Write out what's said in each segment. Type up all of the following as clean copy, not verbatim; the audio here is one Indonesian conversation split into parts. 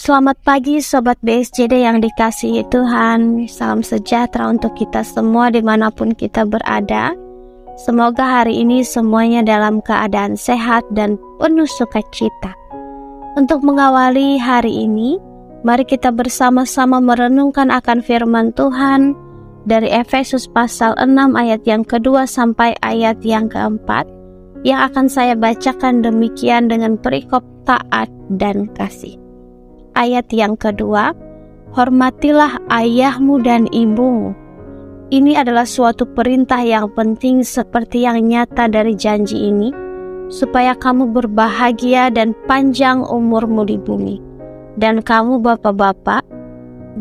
Selamat pagi Sobat BSJD yang dikasihi Tuhan. Salam sejahtera untuk kita semua dimanapun kita berada. Semoga hari ini semuanya dalam keadaan sehat dan penuh sukacita. Untuk mengawali hari ini, mari kita bersama-sama merenungkan akan firman Tuhan dari Efesus pasal 6 ayat yang kedua sampai ayat yang keempat, yang akan saya bacakan demikian dengan perikop taat dan kasih. Ayat yang kedua, hormatilah ayahmu dan ibumu. Ini adalah suatu perintah yang penting seperti yang nyata dari janji ini, supaya kamu berbahagia dan panjang umurmu di bumi. Dan kamu bapak-bapak,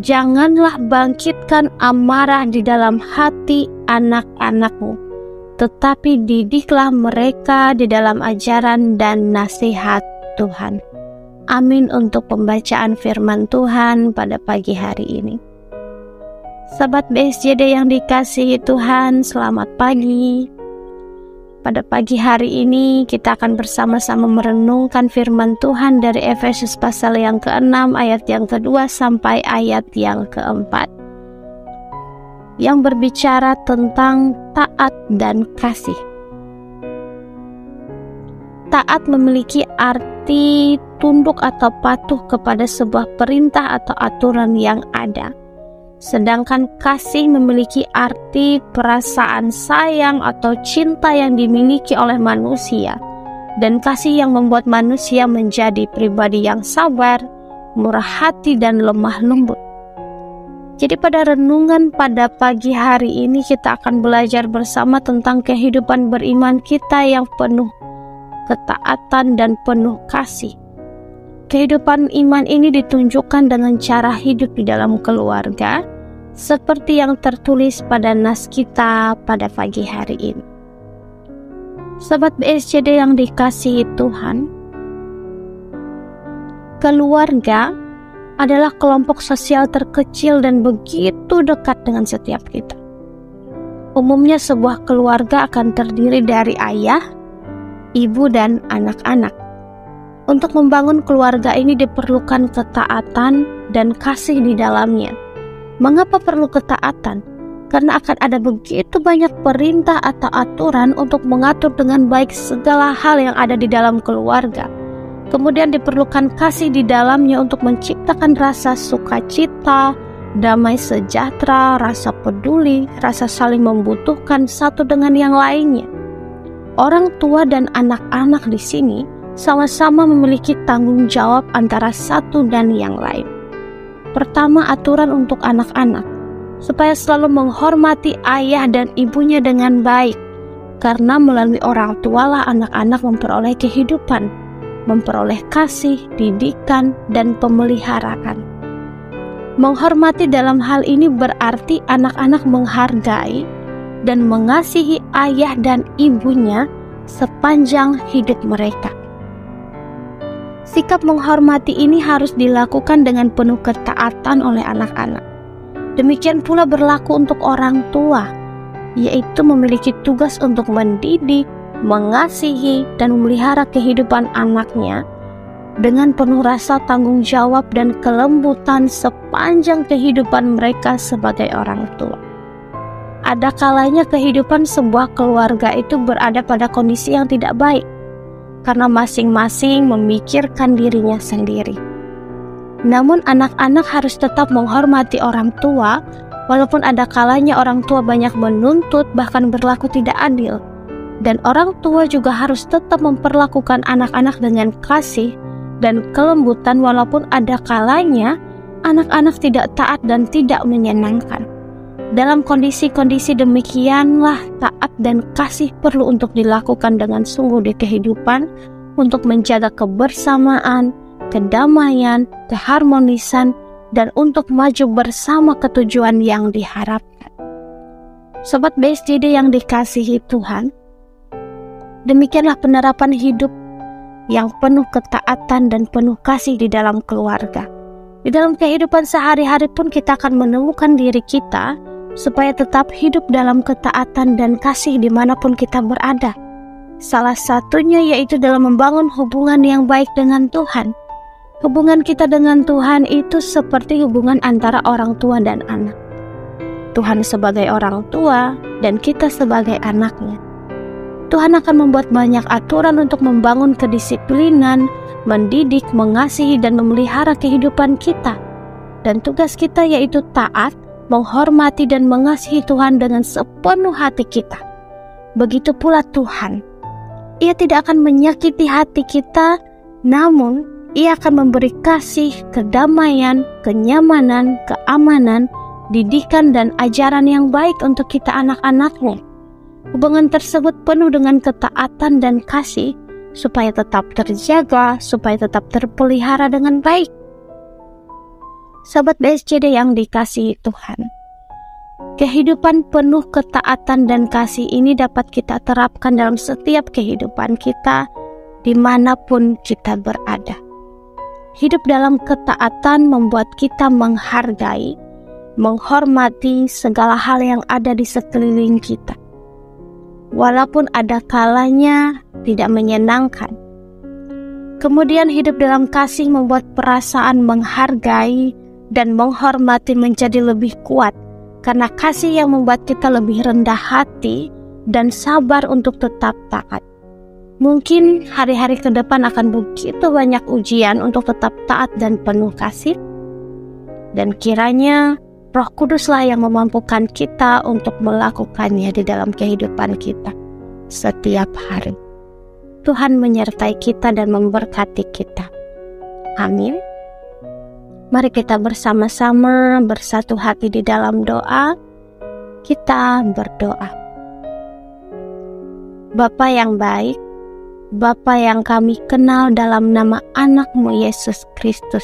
janganlah bangkitkan amarah di dalam hati anak-anakmu, tetapi didiklah mereka di dalam ajaran dan nasihat Tuhan. Amin untuk pembacaan firman Tuhan pada pagi hari ini. Sahabat BSJD yang dikasihi Tuhan, selamat pagi. Pada pagi hari ini kita akan bersama-sama merenungkan firman Tuhan dari Efesus pasal yang ke-6 ayat yang kedua sampai ayat yang keempat, yang berbicara tentang taat dan kasih. Taat memiliki arti tunduk atau patuh kepada sebuah perintah atau aturan yang ada. Sedangkan kasih memiliki arti perasaan sayang atau cinta yang dimiliki oleh manusia, dan kasih yang membuat manusia menjadi pribadi yang sabar, murah hati, dan lemah lembut. Jadi pada renungan pada pagi hari ini kita akan belajar bersama tentang kehidupan beriman kita yang penuh ketaatan dan penuh kasih. Kehidupan iman ini ditunjukkan dengan cara hidup di dalam keluarga, seperti yang tertulis pada nas kita pada pagi hari ini. Sobat BSJD yang dikasihi Tuhan, keluarga adalah kelompok sosial terkecil dan begitu dekat dengan setiap kita. Umumnya sebuah keluarga akan terdiri dari ayah, ibu, dan anak-anak. Untuk membangun keluarga ini diperlukan ketaatan dan kasih di dalamnya. Mengapa perlu ketaatan? Karena akan ada begitu banyak perintah atau aturan untuk mengatur dengan baik segala hal yang ada di dalam keluarga. Kemudian diperlukan kasih di dalamnya untuk menciptakan rasa sukacita, damai sejahtera, rasa peduli, rasa saling membutuhkan satu dengan yang lainnya. Orang tua dan anak-anak di sini sama-sama memiliki tanggung jawab antara satu dan yang lain. Pertama, aturan untuk anak-anak, supaya selalu menghormati ayah dan ibunya dengan baik, karena melalui orang tualah anak-anak memperoleh kehidupan, memperoleh kasih, didikan, dan pemeliharaan. Menghormati dalam hal ini berarti anak-anak menghargai dan mengasihi ayah dan ibunya sepanjang hidup mereka. Sikap menghormati ini harus dilakukan dengan penuh ketaatan oleh anak-anak. Demikian pula berlaku untuk orang tua, yaitu memiliki tugas untuk mendidik, mengasihi, dan memelihara kehidupan anaknya dengan penuh rasa tanggung jawab dan kelembutan sepanjang kehidupan mereka sebagai orang tua. Ada kalanya kehidupan sebuah keluarga itu berada pada kondisi yang tidak baik, karena masing-masing memikirkan dirinya sendiri. Namun anak-anak harus tetap menghormati orang tua, walaupun ada kalanya orang tua banyak menuntut bahkan berlaku tidak adil. Dan orang tua juga harus tetap memperlakukan anak-anak dengan kasih dan kelembutan, walaupun ada kalanya anak-anak tidak taat dan tidak menyenangkan. Dalam kondisi-kondisi demikianlah taat dan kasih perlu untuk dilakukan dengan sungguh di kehidupan, untuk menjaga kebersamaan, kedamaian, keharmonisan, dan untuk maju bersama ke tujuan yang diharapkan. Sobat BSJD yang dikasihi Tuhan, demikianlah penerapan hidup yang penuh ketaatan dan penuh kasih di dalam keluarga. Di dalam kehidupan sehari-hari pun kita akan menemukan diri kita supaya tetap hidup dalam ketaatan dan kasih dimanapun kita berada. Salah satunya yaitu dalam membangun hubungan yang baik dengan Tuhan. Hubungan kita dengan Tuhan itu seperti hubungan antara orang tua dan anak. Tuhan sebagai orang tua dan kita sebagai anaknya. Tuhan akan membuat banyak aturan untuk membangun kedisiplinan, mendidik, mengasihi, dan memelihara kehidupan kita. Dan tugas kita yaitu taat, menghormati, dan mengasihi Tuhan dengan sepenuh hati kita. Begitu pula Tuhan. Ia tidak akan menyakiti hati kita, namun Ia akan memberi kasih, kedamaian, kenyamanan, keamanan, didikan, dan ajaran yang baik untuk kita anak-anaknya. Hubungan tersebut penuh dengan ketaatan dan kasih, supaya tetap terjaga, supaya tetap terpelihara dengan baik. Sahabat BSCD yang dikasihi Tuhan, kehidupan penuh ketaatan dan kasih ini dapat kita terapkan dalam setiap kehidupan kita, dimanapun kita berada. Hidup dalam ketaatan membuat kita menghargai, menghormati segala hal yang ada di sekeliling kita. Walaupun ada kalanya tidak menyenangkan. Kemudian hidup dalam kasih membuat perasaan menghargai dan menghormati menjadi lebih kuat, karena kasih yang membuat kita lebih rendah hati dan sabar untuk tetap taat. Mungkin hari-hari ke depan akan begitu banyak ujian untuk tetap taat dan penuh kasih. Dan kiranya Roh Kuduslah yang memampukan kita untuk melakukannya di dalam kehidupan kita setiap hari. Tuhan menyertai kita dan memberkati kita. Amin. Mari kita bersama-sama bersatu hati di dalam doa. Kita berdoa. Bapa yang baik, Bapa yang kami kenal dalam nama anak-Mu Yesus Kristus.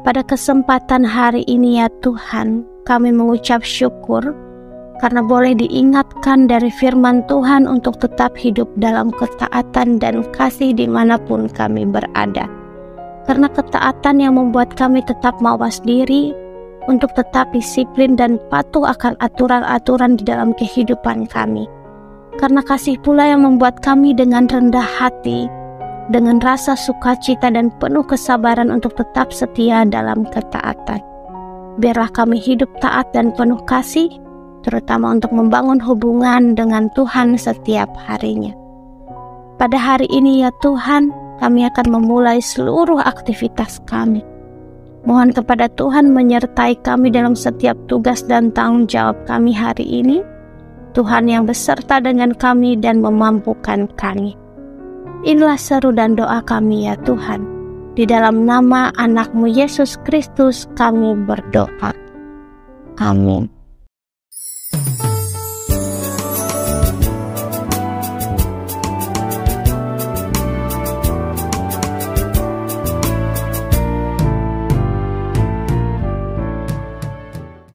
Pada kesempatan hari ini ya Tuhan, kami mengucap syukur karena boleh diingatkan dari firman Tuhan untuk tetap hidup dalam ketaatan dan kasih dimanapun kami berada. Karena ketaatan yang membuat kami tetap mawas diri untuk tetap disiplin dan patuh akan aturan-aturan di dalam kehidupan kami. Karena kasih pula yang membuat kami dengan rendah hati, dengan rasa sukacita dan penuh kesabaran untuk tetap setia dalam ketaatan. Biarlah kami hidup taat dan penuh kasih, terutama untuk membangun hubungan dengan Tuhan setiap harinya. Pada hari ini ya Tuhan, kami akan memulai seluruh aktivitas kami. Mohon kepada Tuhan menyertai kami dalam setiap tugas dan tanggung jawab kami hari ini. Tuhan yang beserta dengan kami dan memampukan kami. Inilah seru dan doa kami ya Tuhan. Di dalam nama anak-Mu Yesus Kristus kami berdoa. Amin.